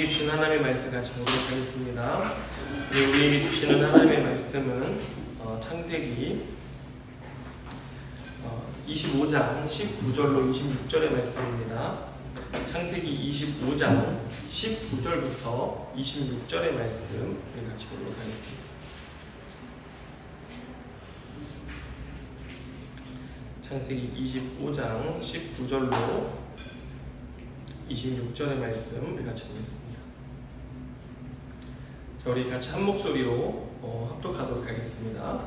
우리에게 주신 하나님의 말씀 같이 보도록 하겠습니다. 우리에게 주시는 하나님의 말씀은 창세기 25장 19절로 26절의 말씀입니다. 창세기 25장 19절부터 26절의 말씀 우리 같이 보도록 하겠습니다. 창세기 25장 19절로 26절의 말씀 우리 같이 보겠습니다. 자, 우리 같이 한 목소리로 합독하도록 하겠습니다.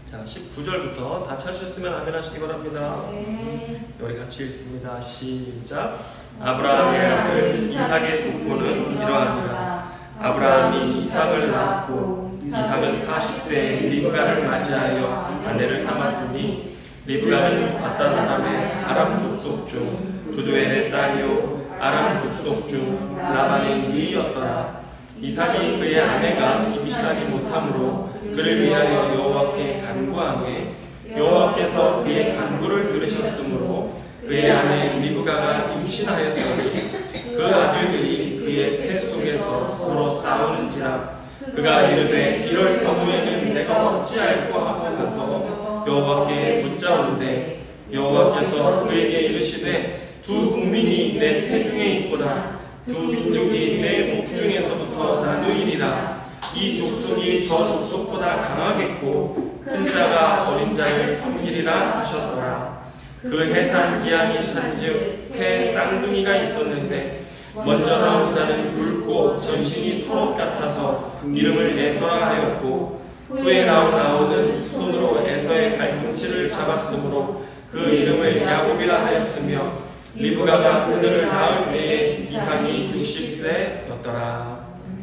자, 19절부터 다 찾으셨으면 아멘 하시기 바랍니다. 네. 우리 같이 읽습니다. 시작. 아브라함의 아들 이삭의 족보는 이러하니라. 아브라함이 이삭을 낳았고 이삭은 40세에 리브가를 맞이하여 아내를 삼았으니 리브가는 바단 아람의 아람 족속 중 두두엘의 딸이요 아람 족속 중 라반의 누이였더라. 이삭이 그의 아내가 임신하지 못하므로 그를 위하여 여호와께 간구하매 여호와께서 그의 간구를 들으셨으므로 그의 아내 리브가가 임신하였더니 그 아들들이 그의 태 속에서 서로 싸우는지라. 그가 이르되 이럴 경우에는 내가 어찌할꼬 하고 가서 여호와께 묻자온대 여호와께서 그에게 이르시되 두 국민이 내 태중에 있구나. 두 민족이 내 복중에서부터 나누이리라. 이 족속이 저 족속보다 강하겠고 큰 자가 어린 자를 섬기리라 하셨더라. 그 해산 기한이 찬즉 해 쌍둥이가 있었는데 먼저 나온 자는 굵고 전신이 털옷 같아서 이름을 에서라 하였고 후에 나온 아우는 손으로 에서의 발꿈치를 잡았으므로 그 이름을 야곱이라 하였으며 리브가가 그들을 낳을 때에 이삭이 60세였더라.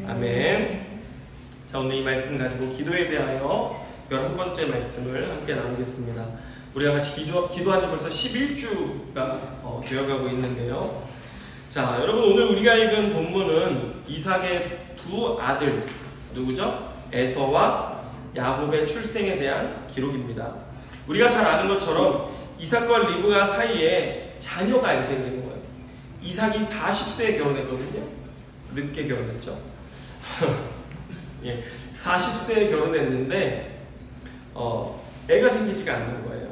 아멘. 자, 오늘 이 말씀 가지고 기도에 대하여 11번째 말씀을 함께 나누겠습니다. 우리가 같이 기도한 지 벌써 11주가 되어가고 있는데요. 자, 여러분 오늘 우리가 읽은 본문은 이삭의 두 아들 누구죠? 에서와 야곱의 출생에 대한 기록입니다. 우리가 잘 아는 것처럼 이삭과 리브가 사이에 자녀가 안 생기는 거예요. 이삭이 40세에 결혼했거든요. 늦게 결혼했죠. 예, 40세에 결혼했는데 애가 생기지가 않는 거예요.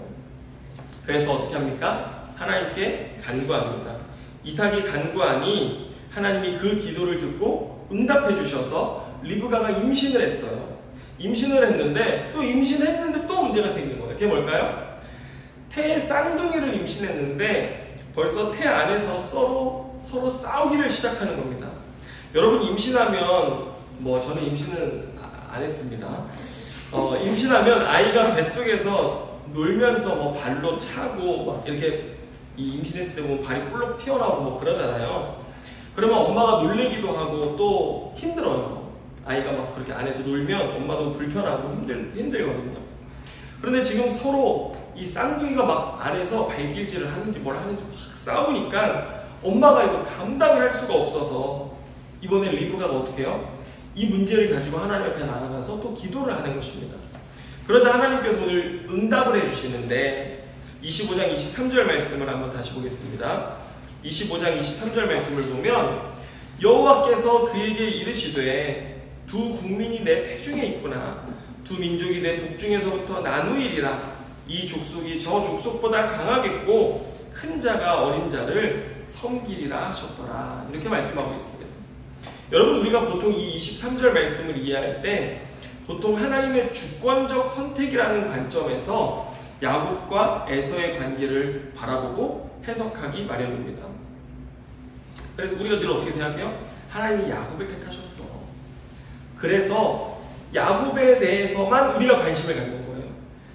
그래서 어떻게 합니까? 하나님께 간구합니다. 이삭이 간구하니 하나님이 그 기도를 듣고 응답해 주셔서 리브가가 임신을 했어요. 임신을 했는데 또 임신했는데 또 문제가 생긴 거예요. 그게 뭘까요? 태의 쌍둥이를 임신했는데 벌써 태 안에서 서로 싸우기를 시작하는 겁니다. 여러분 임신하면 저는 임신은 안 했습니다. 임신하면 아이가 뱃속에서 놀면서 발로 차고 막 이렇게 임신했을 때 보면 발이 볼록 튀어나오고 그러잖아요. 그러면 엄마가 놀래기도 하고 또 힘들어요. 아이가 막 그렇게 안에서 놀면 엄마도 불편하고 힘들거든요. 그런데 지금 서로 이 쌍둥이가 막 안에서 발길질을 하는지 뭘 하는지 막 싸우니까 엄마가 이거 감당을 할 수가 없어서 이번에 리브가가 어떻게 해요? 이 문제를 가지고 하나님 앞에 나아가서 또 기도를 하는 것입니다. 그러자 하나님께서 오늘 응답을 해주시는데 25장 23절 말씀을 한번 다시 보겠습니다. 25장 23절 말씀을 보면 여호와께서 그에게 이르시되 두 국민이 내 태중에 있구나. 두 민족이 내 복중에서부터 나누이리라. 이 족속이 저 족속보다 강하겠고 큰 자가 어린 자를 섬기리라 하셨더라. 이렇게 말씀하고 있습니다. 여러분 우리가 보통 이 23절 말씀을 이해할 때 보통 하나님의 주권적 선택이라는 관점에서 야곱과 에서의 관계를 바라보고 해석하기 마련입니다. 그래서 우리가 늘 어떻게 생각해요? 하나님이 야곱을 택하셨어. 그래서 야곱에 대해서만 우리가 관심을 갖는 거예요.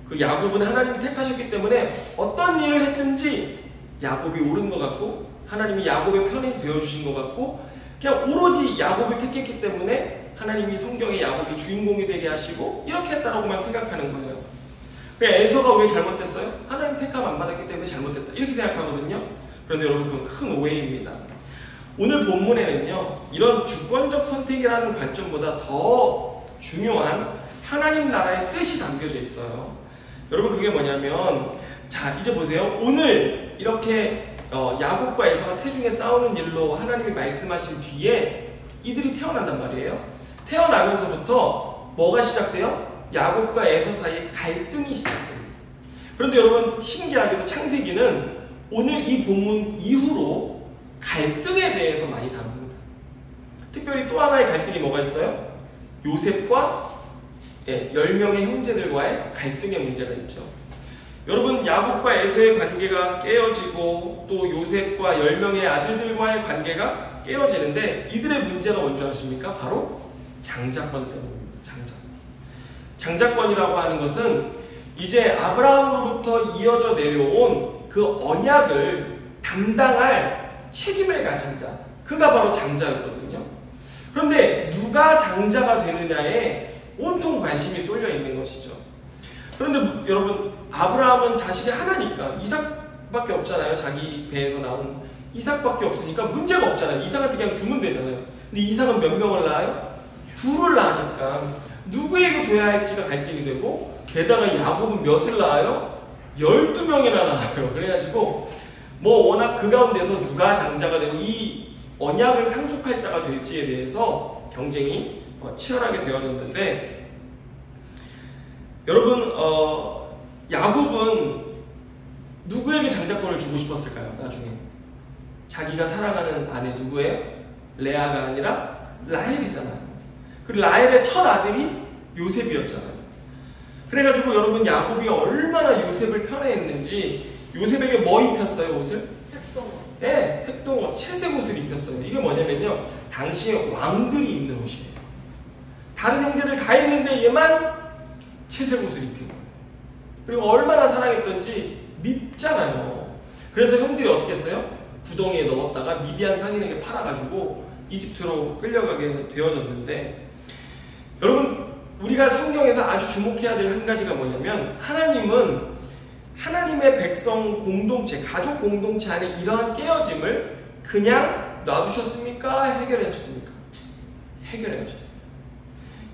그 야곱은 하나님이 택하셨기 때문에 어떤 일을 했든지 야곱이 옳은 것 같고 하나님이 야곱의 편이 되어주신 것 같고 그냥 오로지 야곱을 택했기 때문에 하나님이 성경에 야곱이 주인공이 되게 하시고 이렇게 했다라고만 생각하는 거예요. 그냥 에서가 왜 잘못됐어요? 하나님 택함 안 받았기 때문에 잘못됐다 이렇게 생각하거든요. 그런데 여러분 그건 큰 오해입니다. 오늘 본문에는요 이런 주권적 선택이라는 관점보다 더 중요한 하나님 나라의 뜻이 담겨져 있어요. 여러분 그게 뭐냐면 자 이제 보세요. 오늘 이렇게 야곱과 에서가 태중에 싸우는 일로 하나님이 말씀하신 뒤에 이들이 태어난단 말이에요. 태어나면서부터 뭐가 시작돼요? 야곱과 에서 사이에 갈등이 시작됩니다. 그런데 여러분 신기하게도 창세기는 오늘 이 본문 이후로 갈등에 대해서 많이 다룹니다. 특별히 또 하나의 갈등이 뭐가 있어요? 요셉과 10명의 형제들과의 갈등의 문제가 있죠. 여러분 야곱과 에서의 관계가 깨어지고 또 요셉과 10명의 아들들과의 관계가 깨어지는데 이들의 문제가 뭔지 아십니까? 바로 장자권 때문입니다. 장자권이라고 하는 것은 이제 아브라함으로부터 이어져 내려온 그 언약을 담당할 책임을 가진 자, 그가 바로 장자였거든요. 그런데 누가 장자가 되느냐에 온통 관심이 쏠려 있는 것이죠. 그런데 여러분 아브라함은 자식이 하나니까 이삭밖에 없잖아요. 자기 배에서 나온 이삭밖에 없으니까 문제가 없잖아요. 이삭한테 그냥 주면 되잖아요. 근데 이삭은 몇 명을 낳아요? 둘을 낳으니까 누구에게 줘야 할지가 갈등이 되고 게다가 야곱은 몇을 낳아요? 12명이나 낳아요. 그래가지고 뭐 워낙 그 가운데서 누가 장자가 되고 이 언약을 상속할 자가 될지에 대해서 경쟁이 치열하게 되어졌는데 여러분 야곱은 누구에게 장자권을 주고 싶었을까요? 나중에 자기가 사랑하는 아내 누구예요? 레아가 아니라 라헬이잖아요. 그리고 라헬의 첫 아들이 요셉이었잖아요. 그래가지고 여러분 야곱이 얼마나 요셉을 편애했는지 요셉에게 뭐 입혔어요? 옷을? 색동옷. 네, 색동옷, 채색 옷을 입혔어요. 이게 뭐냐면요, 당시에 왕들이 입는 옷이에요. 다른 형제들 다 입는데 얘만 채색 옷을 입힌 거예요. 그리고 얼마나 사랑했던지 밉잖아요. 그래서 형들이 어떻게 했어요? 구덩이에 넣었다가 미디안 상인에게 팔아가지고 이집트로 끌려가게 되어졌는데 여러분 우리가 성경에서 아주 주목해야 될 한 가지가 뭐냐면 하나님은 하나님의 백성 공동체, 가족 공동체 안에 이러한 깨어짐을 그냥 놔두셨습니까? 해결하셨습니까? 해결해가셨어요.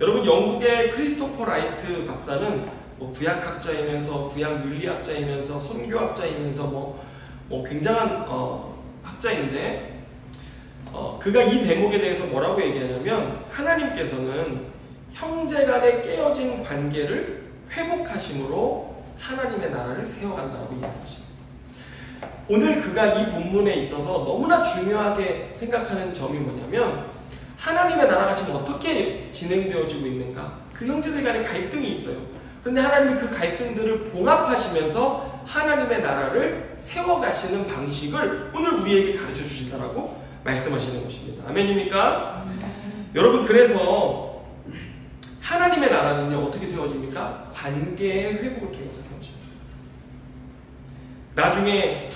여러분 영국의 크리스토퍼 라이트 박사는 뭐 구약학자이면서 구약윤리학자이면서 선교학자이면서 뭐 굉장한 학자인데 그가 이 대목에 대해서 뭐라고 얘기하냐면 하나님께서는 형제 간에 깨어진 관계를 회복하심으로 하나님의 나라를 세워간다고 이야기하십니다. 오늘 그가 이 본문에 있어서 너무나 중요하게 생각하는 점이 뭐냐면 하나님의 나라가 지금 어떻게 진행되어지고 있는가? 그 형제들 간에 갈등이 있어요. 그런데 하나님이 그 갈등들을 봉합하시면서 하나님의 나라를 세워가시는 방식을 오늘 우리에게 가르쳐 주신다라고 말씀하시는 것입니다. 아멘입니까? 여러분 그래서 하나님의 나라는요 어떻게 세워집니까? 관계의 회복을 통해서 세워집니다. 나중에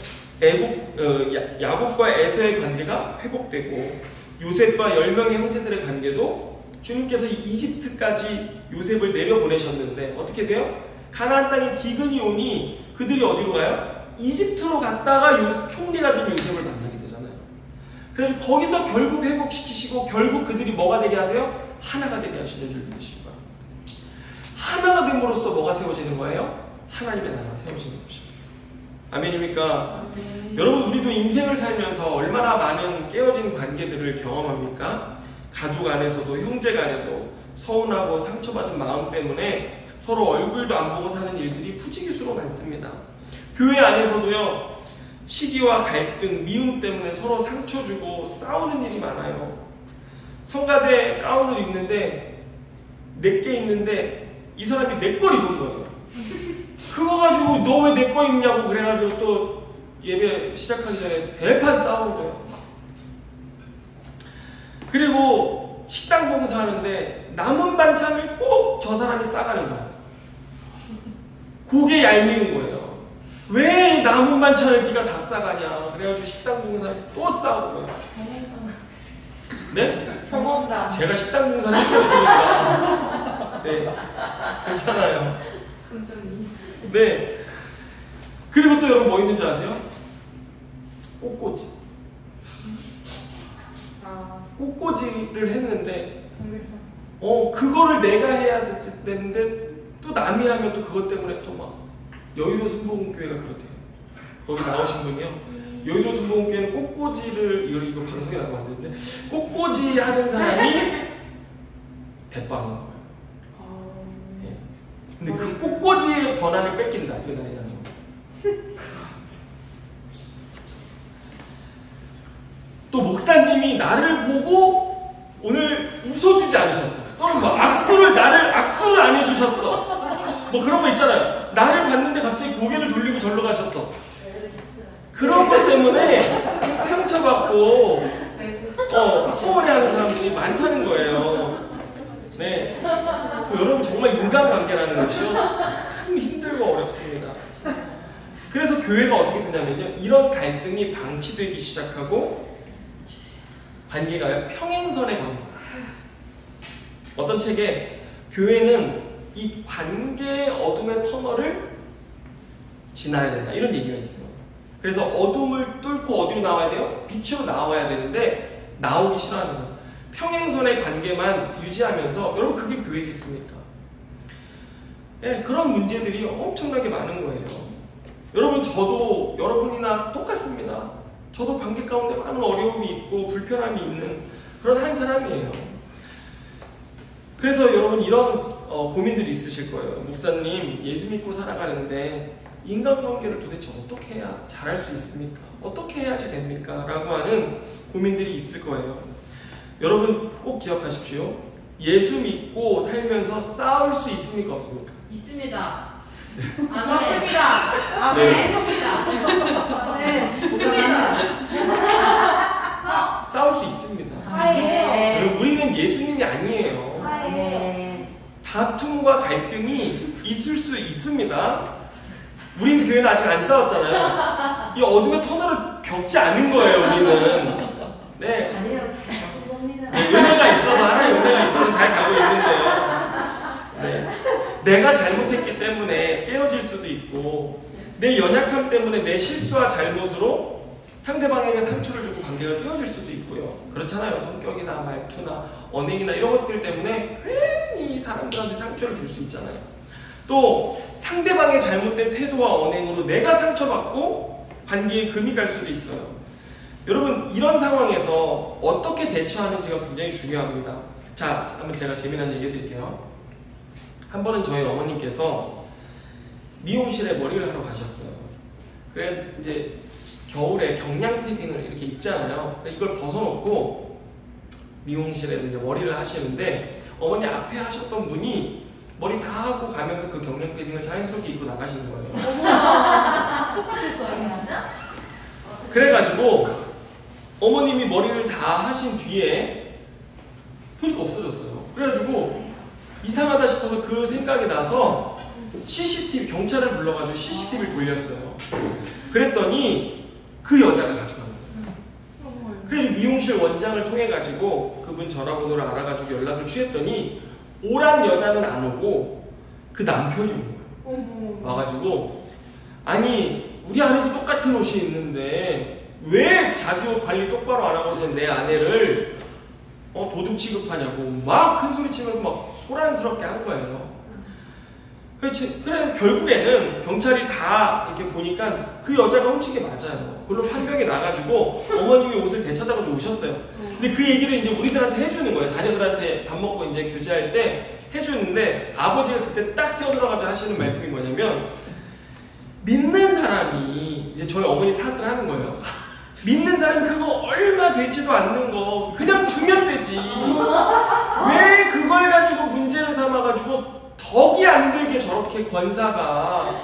야곱과 에서의 관계가 회복되고 요셉과 10명의 형제들의 관계도 주님께서 이집트까지 요셉을 내려보내셨는데 어떻게 돼요? 가나안 땅에 기근이 오니 그들이 어디로 가요? 이집트로 갔다가 총리가 된 요셉을 만나게 되잖아요. 그래서 거기서 결국 회복시키시고 결국 그들이 뭐가 되게 하세요? 하나가 되게 하시는 줄 믿으시기 바랍니다. 하나가 됨으로써 뭐가 세워지는 거예요? 하나님의 나라가 세워지는 것입니다. 아멘입니까? 여러분 우리도 인생을 살면서 얼마나 많은 깨어진 관계들을 경험합니까? 가족 안에서도 형제 간에도 서운하고 상처받은 마음 때문에 서로 얼굴도 안 보고 사는 일들이 부지기수로 많습니다. 교회 안에서도요 시기와 갈등, 미움 때문에 서로 상처 주고 싸우는 일이 많아요. 성가대 가운을 입는데 내게 입는데 이 사람이 내 걸 입은 거예요. 그거 가지고 너 왜 내 거 입냐고 그래가지고 또 예배 시작하기 전에 대판 싸우는 거예요. 그리고 식당 봉사하는데 남은 반찬을 꼭 저 사람이 싸가는 거야. 그게 얄미운 거예요. 왜 남은 반찬을 네가 다 싸가냐. 그래가지고 식당 봉사를 또 싸우는 거야. 네? 경험담. 제가 식당 봉사를 했겠습니까? 네. 그렇잖아요. 네. 그리고 또 여러분 뭐 있는 줄 아세요? 꽃꽂이. 꽃꽂이를 했는데 그거를 내가 해야 되는데 또 남이 하면 또 그것 때문에 또 막 여의도 순복음교회가 그렇대요. 거기 나오신 분이요. 여의도 중공교회는 꽃꽂이를 이거 방송에 나가면 안 되는데 꽃꽂이 하는 사람이 대빵인 거예요. 예. 근데 그 꽃꽂이의 권한을 뺏긴다. 이거 나리라는 겁니다. 또 목사님이 나를 보고 오늘 웃어주지 않으셨어요. 또는 뭐 악수를 안 해주셨어. 뭐 그런 거 있잖아요. 나를 봤는데 갑자기 고개를 돌리고 절로 가셨어. 그런 것 때문에 상처받고 소홀해하는 사람들이 많다는 거예요. 네, 여러분 정말 인간관계라는 것이요 참 힘들고 어렵습니다. 그래서 교회가 어떻게 되냐면요, 이런 갈등이 방치되기 시작하고 관계가 평행선에 갑니다. 어떤 책에 교회는 이 관계의 어둠의 터널을 지나야 된다 이런 얘기가 있어요. 그래서 어둠을 뚫고 어디로 나와야 돼요? 빛으로 나와야 되는데 나오기 싫어하는 거예요. 평행선의 관계만 유지하면서 여러분 그게 교회겠습니까? 네, 그런 문제들이 엄청나게 많은 거예요. 여러분 저도 여러분이나 똑같습니다. 저도 관계 가운데 많은 어려움이 있고 불편함이 있는 그런 한 사람이에요. 그래서 여러분 이런 고민들이 있으실 거예요. 목사님, 예수 믿고 살아가는데 인간관계를 도대체 어떻게 해야 잘할 수 있습니까? 어떻게 해야지 됩니까? 라고 하는 고민들이 있을 거예요. 여러분 꼭 기억하십시오. 예수 믿고 살면서 싸울 수 있습니까? 없습니까? 있습니다. 맞습니다. 네. 있습니다. 싸울 수 있습니다. 네. 우리는 예수님이 아니에요. 네. 다툼과 갈등이 있을 수 있습니다. 우리는 교회는 아직 안 싸웠잖아요. 이 어둠의 터널을 겪지 않은 거예요, 우리는. 네. 아니요, 잘 가고 봅니다. 은혜가 있어서, 하나의 은혜가 있어서 잘 가고 있는데요. 네. 내가 잘못했기 때문에 깨어질 수도 있고, 내 연약함 때문에 내 실수와 잘못으로 상대방에게 상처를 주고 관계가 깨어질 수도 있고요. 그렇잖아요. 성격이나 말투나 언행이나 이런 것들 때문에 괜히 사람들한테 상처를 줄 수 있잖아요. 또 상대방의 잘못된 태도와 언행으로 내가 상처받고 관계에 금이 갈 수도 있어요. 여러분 이런 상황에서 어떻게 대처하는지가 굉장히 중요합니다. 자, 한번 제가 재미난 얘기 해드릴게요. 한 번은 저희 어머님께서 미용실에 머리를 하러 가셨어요. 그래 이제 겨울에 경량 패딩을 이렇게 입잖아요. 이걸 벗어놓고 미용실에 이제 머리를 하시는데 어머니 앞에 하셨던 분이 머리 다 하고 가면서 그 경량 패딩을 자연스럽게 입고 나가시는 거예요. 똑같았어요. 그래가지고 어머님이 머리를 다 하신 뒤에 보니까 없어졌어요. 그래가지고 이상하다 싶어서 그 생각이 나서 CCTV 경찰을 불러가지고 CCTV를 돌렸어요. 그랬더니 그 여자가 가져간 거예요. 그래서 미용실 원장을 통해 가지고 그분 전화번호를 알아가지고 연락을 취했더니 오란 여자는 안 오고 그 남편이 온 거예요. 와가지고 아니 우리 아내도 똑같은 옷이 있는데 왜 자기 옷 관리 똑바로 안 하고서 내 아내를 도둑 취급하냐고 막 큰 소리 치면서 막 소란스럽게 한 거예요. 그래 결국에는 경찰이 다 이렇게 보니까 그 여자가 훔친 게 맞아요. 그걸로 판명이 나가지고 어머님이 옷을 되찾아가지고 오셨어요. 근데 그 얘기를 이제 우리들한테 해주는 거예요. 자녀들한테 밥 먹고 이제 교제할 때 해주는데 아버지가 그때 딱 뛰어들어가지고 하시는 말씀이 뭐냐면 믿는 사람이 이제 저희 어머니 탓을 하는 거예요. 믿는 사람이 그거 얼마 되지도 않는 거 그냥 주면 되지. 왜 그걸 가지고 문제를 삼아가지고 덕이 안 되게 저렇게 권사가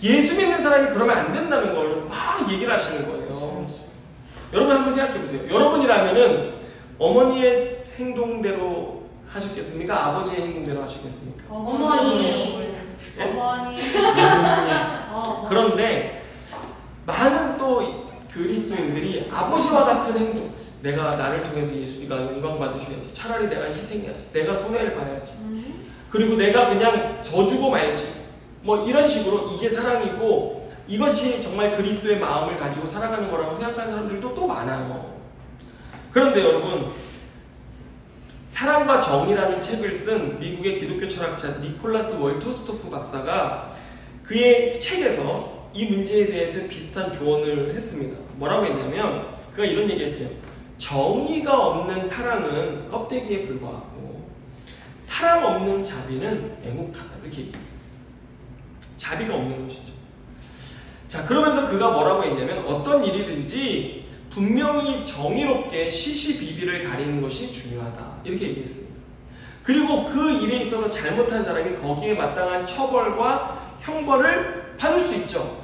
예수 믿는 사람이 그러면 안 된다는 걸 막 얘기를 하시는 거예요. 여러분 한번 생각해 보세요. 여러분이라면은 어머니의 행동대로 하셨겠습니까? 아버지의 행동대로 하셨겠습니까? 어머니. 그런데 많은 또 그리스도인들이 아버지와 같은 행동, 내가 나를 통해서 예수가 영광 받으셔야지, 차라리 내가 희생해야지, 내가 손해를 봐야지, 그리고 내가 그냥 져주고 말지, 뭐 이런 식으로 이게 사랑이고 이것이 정말 그리스도의 마음을 가지고 살아가는 거라고 생각하는 사람들도 또 많아요. 그런데 여러분, 사랑과 정의라는 책을 쓴 미국의 기독교 철학자 니콜라스 월토스토프 박사가 그의 책에서 이 문제에 대해서 비슷한 조언을 했습니다. 뭐라고 했냐면 그가 이런 얘기했어요. 정의가 없는 사랑은 껍데기에 불과하고 사랑 없는 자비는 애국하다. 이렇게 얘기했어요. 자비가 없는 것이죠. 자, 그러면서 그가 뭐라고 했냐면 어떤 일이든지 분명히 정의롭게 시시비비를 가리는 것이 중요하다. 이렇게 얘기했습니다. 그리고 그 일에 있어서 잘못한 사람이 거기에 마땅한 처벌과 형벌을 받을 수 있죠.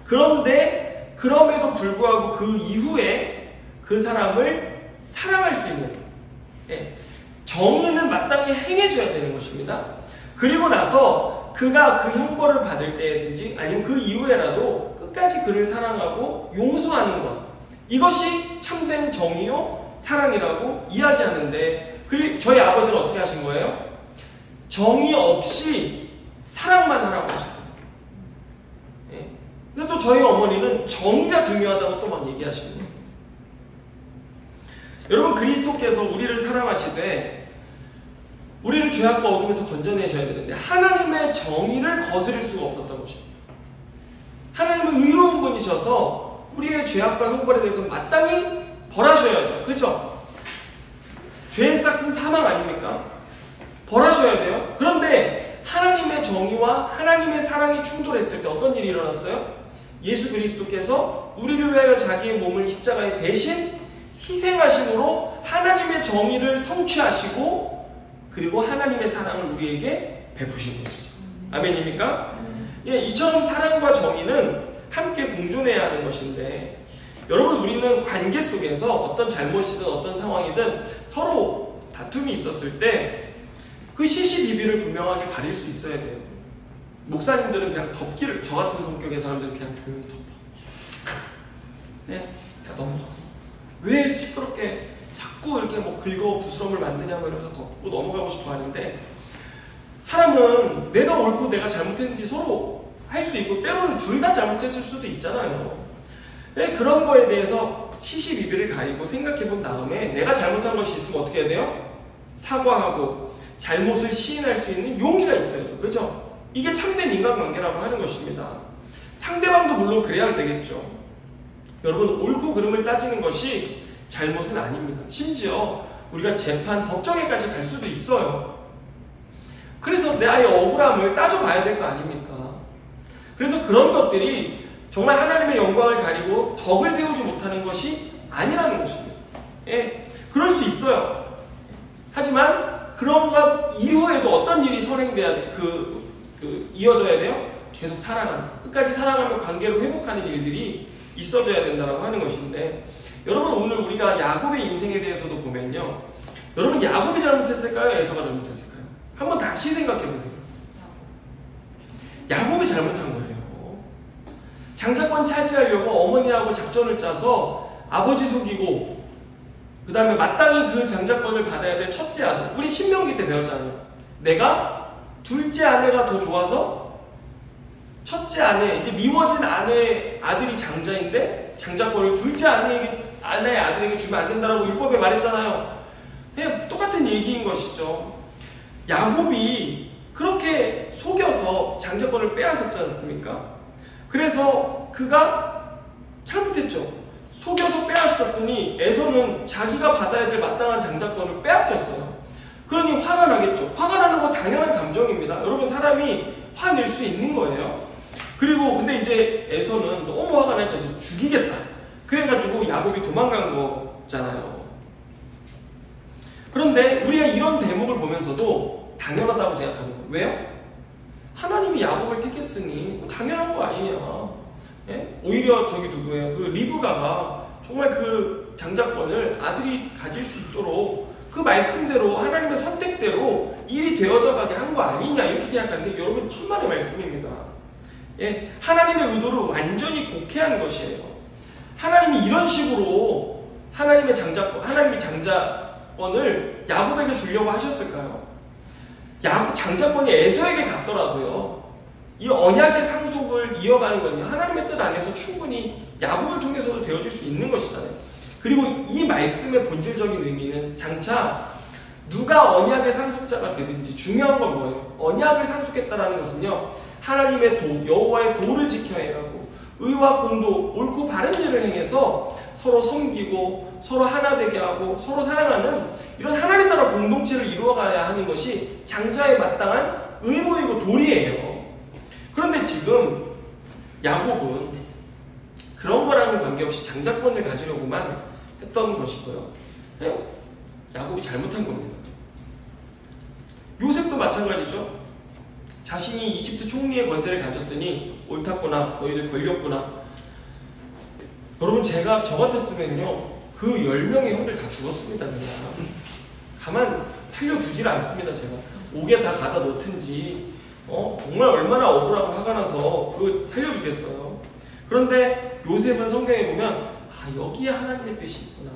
그런데 그럼에도 불구하고 그 이후에 그 사람을 사랑할 수 있는 정의는 마땅히 행해줘야 되는 것입니다. 그리고 나서 그가 그 형벌을 받을 때든지 아니면 그 이후에라도 끝까지 그를 사랑하고 용서하는 것, 이것이 참된 정의요 사랑이라고 이야기하는데, 그리고 저희 아버지는 어떻게 하신 거예요? 정의 없이 사랑만 하라고 하신 거예요. 근데 또 저희 어머니는 정의가 중요하다고 또 막 얘기하시는 거예요. 여러분, 그리스도께서 우리를 사랑하시되 우리를 죄악과 어둠에서 건져내셔야 되는데 하나님의 정의를 거스릴 수가 없었던 것입니다. 하나님은 의로운 분이셔서 우리의 죄악과 형벌에 대해서 마땅히 벌하셔야 돼요. 그렇죠? 죄의 싹은 사망 아닙니까? 벌하셔야 돼요. 그런데 하나님의 정의와 하나님의 사랑이 충돌했을 때 어떤 일이 일어났어요? 예수 그리스도께서 우리를 위하여 자기의 몸을 십자가에 대신 희생하심으로 하나님의 정의를 성취하시고 그리고 하나님의 사랑을 우리에게 베푸신 것이죠. 아멘입니까? 예, 이처럼 사랑과 정의는 함께 공존해야 하는 것인데, 여러분, 우리는 관계 속에서 어떤 잘못이든 어떤 상황이든 서로 다툼이 있었을 때 그 시시비비를 분명하게 가릴 수 있어야 돼요. 목사님들은 그냥 덮기를, 저 같은 성격의 사람들은 그냥 조용히 덮어. 네, 다 넘어가. 왜 시끄럽게 자꾸 이렇게 뭐 긁어 부스럼을 만드냐고 이러면서 덮고 넘어가고 싶어 하는데, 사람은 내가 옳고 내가 잘못했는지 서로 할 수 있고 때로는 둘 다 잘못했을 수도 있잖아요. 네, 그런 거에 대해서 시시비비를 가리고 생각해 본 다음에 내가 잘못한 것이 있으면 어떻게 해야 돼요? 사과하고 잘못을 시인할 수 있는 용기가 있어야죠. 그렇죠? 이게 참된 인간관계라고 하는 것입니다. 상대방도 물론 그래야 되겠죠. 여러분, 옳고 그름을 따지는 것이 잘못은 아닙니다. 심지어 우리가 재판, 법정에까지 갈 수도 있어요. 그래서 나의 억울함을 따져봐야 될 거 아닙니까? 그래서 그런 것들이 정말 하나님의 영광을 가리고 덕을 세우지 못하는 것이 아니라는 것입니다. 예, 그럴 수 있어요. 하지만 그런 것 이후에도 어떤 일이 선행돼야 돼? 이어져야 돼요? 계속 사랑하는, 끝까지 사랑하며 관계를 회복하는 일들이 있어져야 된다고 하는 것인데, 여러분, 오늘 우리가 야곱의 인생에 대해서도 보면요, 여러분, 야곱이 잘못했을까요? 에서가 잘못했을까요? 한번 다시 생각해보세요. 야곱이 잘못한 거예요. 장자권 차지하려고 어머니하고 작전을 짜서 아버지 속이고 그 다음에 마땅히 그 장자권을 받아야 될 첫째 아들, 우리 신명기 때 배웠잖아요. 내가 둘째 아내가 더 좋아서 첫째 아내, 이제 미워진 아내 아들이 장자인데 장자권을 둘째 아내의 아들에게 주면 안 된다라고 율법에 말했잖아요. 네, 똑같은 얘기인 것이죠. 야곱이 그렇게 속여서 장자권을 빼앗았지 않습니까? 그래서 그가 잘못했죠. 속여서 빼앗았으니 에서는 자기가 받아야 될 마땅한 장자권을 빼앗겼어요. 그러니 화가 나겠죠. 화가 나는 거 당연한 감정입니다. 여러분, 사람이 화낼 수 있는 거예요. 그리고 근데 이제 에서는 너무 화가 나니까 이제 죽이겠다. 그래가지고 야곱이 도망간 거잖아요. 그런데 우리가 이런 대목을 보면서도 당연하다고 생각하는 거예요. 왜요? 하나님이 야곱을 택했으니 당연한 거 아니냐. 예? 오히려 저기 누구예요? 그 리브가가 정말 그 장자권을 아들이 가질 수 있도록 그 말씀대로 하나님의 선택대로 일이 되어져 가게 한 거 아니냐, 이렇게 생각하는데, 여러분, 천만의 말씀입니다. 예? 하나님의 의도를 완전히 곡해한 것이에요. 하나님이 이런 식으로 하나님이 장자권을 야곱에게 주려고 하셨을까요? 장자권이 에서에게 갔더라도요, 이 언약의 상속을 이어가는 건요, 하나님의 뜻 안에서 충분히 야곱을 통해서도 되어질 수 있는 것이잖아요. 그리고 이 말씀의 본질적인 의미는 장차 누가 언약의 상속자가 되든지 중요한 건 뭐예요? 언약을 상속했다는 것은요, 하나님의 도, 여호와의 도를 지켜 행하고 의와 공도, 옳고 바른 일을 행해서 서로 섬기고 서로 하나 되게 하고 서로 사랑하는 이런 하나님 나라 공동체를 이루어가야 하는 것이 장자에 마땅한 의무이고 도리예요. 그런데 지금 야곱은 그런 거랑은 관계없이 장자권을 가지려고만 했던 것이고요. 야곱이 잘못한 겁니다. 요셉도 마찬가지죠. 자신이 이집트 총리의 권세를 가졌으니 옳았구나, 너희들 걸렸구나. 여러분, 저 같았으면요 그 10명의 형들 다 죽었습니다. 그냥 가만 살려두질 않습니다. 제가 옥에 다 가다 넣든지 정말 얼마나 억울하고 화가 나서 그거 살려주겠어요. 그런데 요셉은 성경에 보면 여기에 하나님의 뜻이 있구나,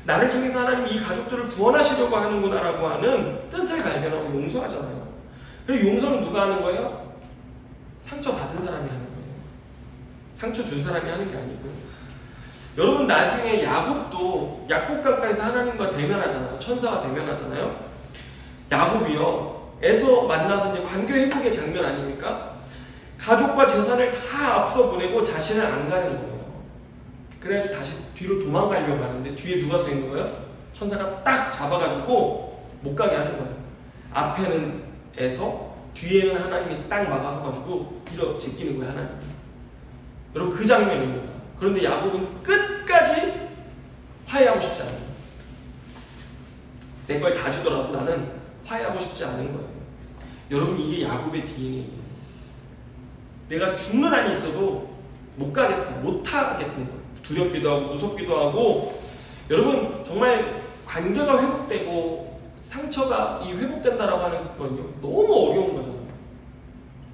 나를 통해서 하나님이 이 가족들을 구원하시려고 하는구나 라고 하는 뜻을 발견하고 용서하잖아요. 그리고 용서는 누가 하는 거예요? 상처받은 사람이 하는 거예요. 상처 준 사람이 하는 게 아니고요. 여러분, 나중에 야곱도 약복강가에서 하나님과 대면하잖아요. 천사와 대면하잖아요. 야곱이요, 에서 만나서 이제 관계 회복의 장면 아닙니까? 가족과 재산을 다 앞서 보내고 자신을 안 가는 거예요. 그래가지고 다시 뒤로 도망가려고 하는데 뒤에 누가 서 있는 거예요? 천사가 딱 잡아가지고 못 가게 하는 거예요. 앞에는 에서, 뒤에는 하나님이 딱 막아서가지고 밀어 제끼는 거예요, 하나님이. 여러분, 그 장면입니다. 그런데 야곱은 끝까지 화해하고 싶지 않아요. 내 걸 다 주더라도 나는 화해하고 싶지 않은 거예요. 여러분, 이게 야곱의 DNA예요. 내가 죽는 한이 있어도 못 가겠다, 못 하겠는 거예요. 두렵기도 하고 무섭기도 하고. 여러분, 정말 관계가 회복되고 상처가 회복된다라고 하는 건요 너무 어려운 거잖아요.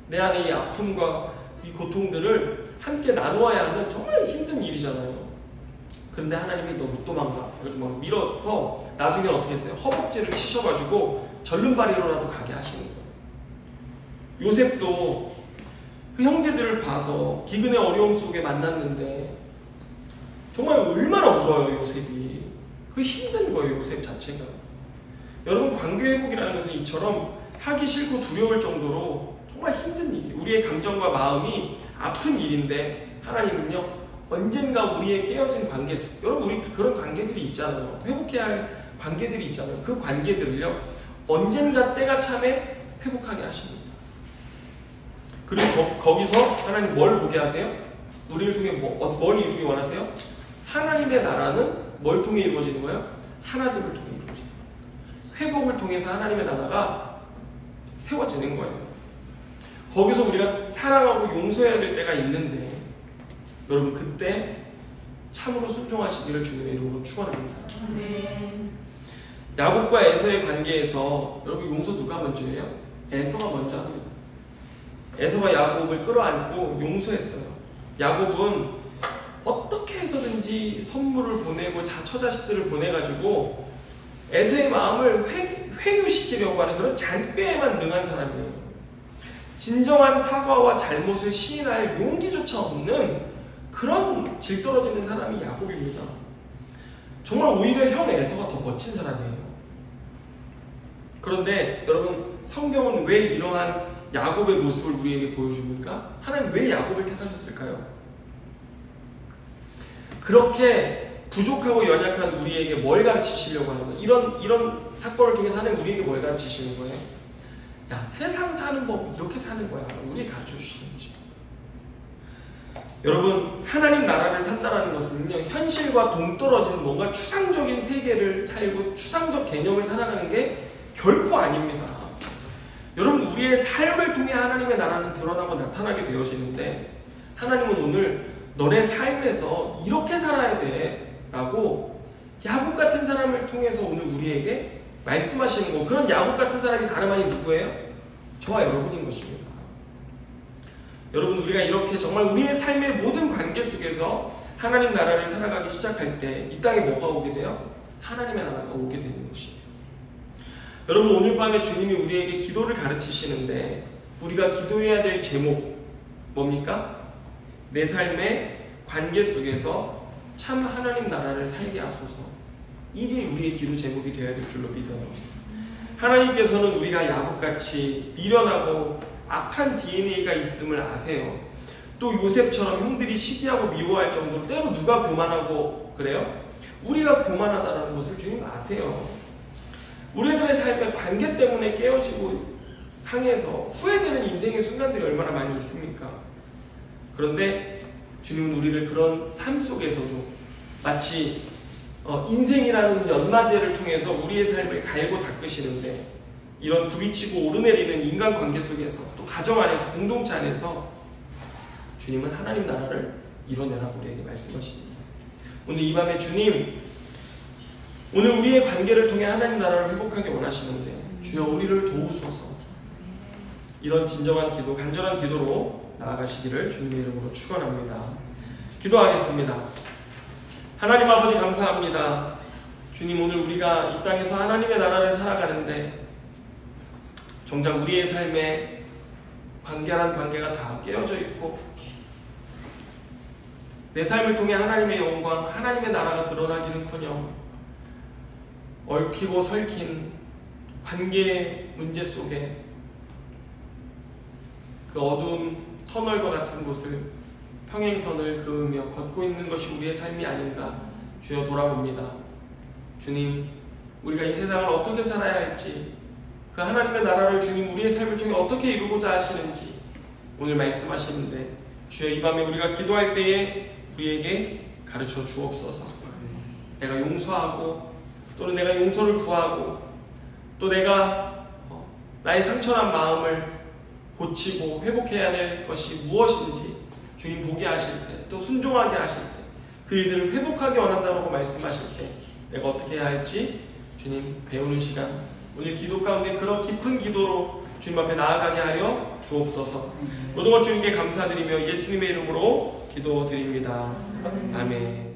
내 안에 이 아픔과 이 고통들을 함께 나누어야 하는 정말 힘든 일이잖아요. 그런데 하나님이 너 못 도망가, 그래가지고 막 밀어서 나중에 어떻게 했어요? 허벅지를 치셔가지고 절름발이로라도 가게 하시는 거예요. 요셉도 그 형제들을 봐서 기근의 어려움 속에 만났는데 정말 얼마나 울어요, 요셉이. 그 힘든 거예요, 요셉 자체가. 여러분, 관계 회복이라는 것은 이처럼 하기 싫고 두려울 정도로 정말 힘든 일이에요. 우리의 감정과 마음이 아픈 일인데 하나님은요 언젠가 우리의 깨어진 관계 속, 여러분 우리 그런 관계들이 있잖아요. 회복해야 할 관계들이 있잖아요. 그 관계들을요 언젠가 때가 참에 회복하게 하십니다. 그리고 거기서 하나님 뭘 보게 하세요? 우리를 통해 뭘 이루기 원하세요? 하나님의 나라는 뭘 통해 이루어지는 거예요? 하나님을 통해 이루어지는 거예요. 회복을 통해서 하나님의 나라가 세워지는 거예요. 거기서 우리가 사랑하고 용서해야 될 때가 있는데 여러분 그때 참으로 순종하시기를 주님의 이름으로 축원합니다. 야곱과 에서의 관계에서 여러분 용서 누가 먼저예요? 에서가 먼저 합니다. 에서가 야곱을 끌어안고 용서했어요. 야곱은 어떻게 해서든지 선물을 보내고 처자식들을 보내가지고 에서의 마음을 회유시키려고 하는 그런 잔꾀에만 능한 사람이에요. 진정한 사과와 잘못을 시인할 용기조차 없는 그런 질 떨어지는 사람이 야곱입니다. 정말 오히려 형 에서가 더 멋진 사람이에요. 그런데 여러분 성경은 왜 이러한 야곱의 모습을 우리에게 보여줍니까? 하나님 왜 야곱을 택하셨을까요? 그렇게 부족하고 연약한 우리에게 뭘 가르치시려고 하는 거예요? 이런 사건을 통해서 하나님 우리에게 뭘 가르치시는 거예요? 야, 세상 사는 법 이렇게 사는 거야. 우리에게 가르쳐주시는 거죠. 여러분 하나님 나라를 산다는 것은요 현실과 동떨어진 뭔가 추상적인 세계를 살고 추상적 개념을 살아가는 게 결코 아닙니다. 여러분 우리의 삶을 통해 하나님의 나라는 드러나고 나타나게 되어지는데 하나님은 오늘 너네 삶에서 이렇게 살아야 돼 라고 야곱 같은 사람을 통해서 오늘 우리에게 말씀하시는 거. 그런 야곱 같은 사람이 다름 아닌 누구예요? 저와 여러분인 것입니다. 여러분 우리가 이렇게 정말 우리의 삶의 모든 관계 속에서 하나님 나라를 살아가기 시작할 때 이 땅에 뭐가 오게 돼요? 하나님의 나라가 오게 되는 것이에요. 여러분 오늘 밤에 주님이 우리에게 기도를 가르치시는데 우리가 기도해야 될 제목 뭡니까? 내 삶의 관계 속에서 참 하나님 나라를 살게 하소서. 이게 우리의 기도 제목이 되어야 될 줄로 믿어요. 하나님께서는 우리가 야곱같이 미련하고 악한 DNA가 있음을 아세요. 또 요셉처럼 형들이 시기하고 미워할 정도로 때로 누가 교만하고 그래요? 우리가 교만하다는 것을 주님 아세요. 우리들의 삶의 관계 때문에 깨어지고 상해서 후회되는 인생의 순간들이 얼마나 많이 있습니까? 그런데 주님은 우리를 그런 삶 속에서도 마치 인생이라는 연마제를 통해서 우리의 삶을 갈고 닦으시는데, 이런 부딪히고 오르내리는 인간관계 속에서 또 가정 안에서 공동체 안에서 주님은 하나님 나라를 이뤄내라고 우리에게 말씀하십니다. 오늘 이 밤에 주님, 오늘 우리의 관계를 통해 하나님 나라를 회복하기 원하시는데 주여 우리를 도우소서. 이런 진정한 기도, 간절한 기도로 나아가시기를 주님의 이름으로 축원합니다. 기도하겠습니다. 하나님 아버지 감사합니다. 주님, 오늘 우리가 이 땅에서 하나님의 나라를 살아가는데 정작 우리의 삶에 관계란 관계가 다 깨어져 있고 내 삶을 통해 하나님의 영광, 하나님의 나라가 드러나기는커녕 얽히고 설킨 관계의 문제 속에 그 어두운 터널과 같은 곳을 평행선을 그으며 걷고 있는 것이 우리의 삶이 아닌가 주여 돌아봅니다. 주님, 우리가 이 세상을 어떻게 살아야 할지, 그 하나님의 나라를 주님 우리의 삶을 통해 어떻게 이루고자 하시는지 오늘 말씀하시는데 주여 이 밤에 우리가 기도할 때에 우리에게 가르쳐 주옵소서. 내가 용서하고 또는 내가 용서를 구하고 또 내가 나의 상처난 마음을 고치고 회복해야 될 것이 무엇인지 주님 보게 하실 때, 또 순종하게 하실 때, 그 일들을 회복하기 원한다고 말씀하실 때 내가 어떻게 해야 할지 주님 배우는 시간, 오늘 기도 가운데 그런 깊은 기도로 주님 앞에 나아가게 하여 주옵소서. 모든 것 주님께 감사드리며 예수님의 이름으로 기도드립니다. 아멘.